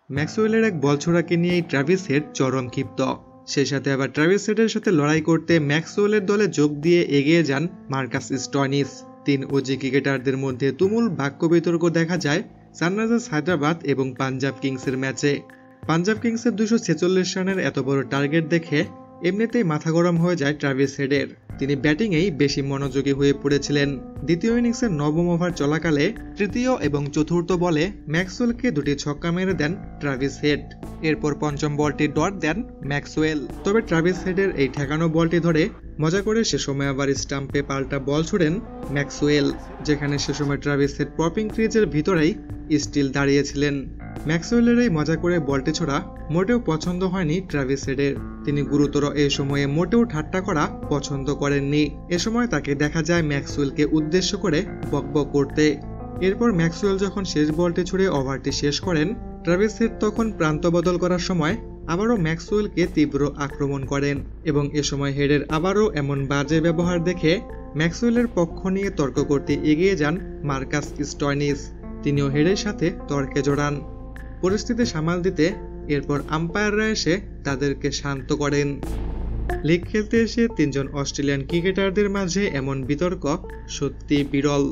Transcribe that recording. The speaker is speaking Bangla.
ম্যাক্সওয়েলের এক বল ছোড়াকে নিয়েই ট্রাভিস হেড চরম ক্ষিপ্ত। সেই সাথে আবার ট্রাভিস হেডের সাথে লড়াই করতে ম্যাক্সওয়েলের দলে যোগ দিয়ে এগিয়ে যান মার্কাস স্টয়নিস। 3 ওজি ক্রিকেটারদের মধ্যে তুমুল বাক্য বিতর্ক দেখা যায় সানরাইজার্স হায়দ্রাবাদ এবং পাঞ্জাব কিংসের ম্যাচে। পাঞ্জাব কিংসের 246 রানের এত বড় টার্গেট দেখে এমনিতেই মাথা গরম হয়ে যায় ট্রাভিস হেডের। তিনি ব্যাটিংয়েই বেশি মনোযোগী হয়ে পড়েছিলেন। দ্বিতীয় ইনিংসের 9ম ওভার চলাকালে তৃতীয় এবং চতুর্থ বলে ম্যাক্সওয়েলকে 2টি ছক্কা মেরে দেন ট্রাভিস হেড। এরপর পঞ্চম বলটি ডট দেন ম্যাক্সওয়েল। তবে ট্রাভিস হেডের এই ঠেকানো বলটি ধরে মজা করে সে সময় আবার স্টাম্পে পাল্টা বল ছুড়েন ম্যাক্সওয়েল, যেখানে সে সময় ট্রাভিস হেড পপিং ক্রিজের ভিতরেই স্টিল দাঁড়িয়েছিলেন। ম্যাক্সওয়েলের এই মজা করে বলটি ছোড়া মোটেও পছন্দ হয়নি ট্রাভিস হেডের। তিনি গুরুতর এই সময়ে মোটেও ঠাট্টা করা পছন্দ করেননি। এ সময় তাকে দেখা যায় ম্যাক্সওয়েলকে উদ্দেশ্য করে বকবক করতে। এরপর ম্যাক্সওয়েল যখন শেষ বলটি ছুড়ে ওভারটি শেষ করেন, ট্রাভিস হেড তখন প্রান্ত বদল করার সময় আবারও ম্যাক্সওয়েলকে তীব্র আক্রমণ করেন এবং এ সময় হেডের আবারও এমন বাজে ব্যবহার দেখে ম্যাক্সওয়েলের পক্ষ নিয়ে তর্ক করতে এগিয়ে যান মার্কাস স্টয়নিস। তিনিও হেডের সাথে তর্কে জড়ান। পরিস্থিতি সামাল দিতে এরপর আম্পায়াররা এসে তাদেরকে শান্ত করেন। লিগ খেলতে এসে 3 জন অস্ট্রেলিয়ান ক্রিকেটারদের মাঝে এমন বিতর্ক সত্যি বিরল।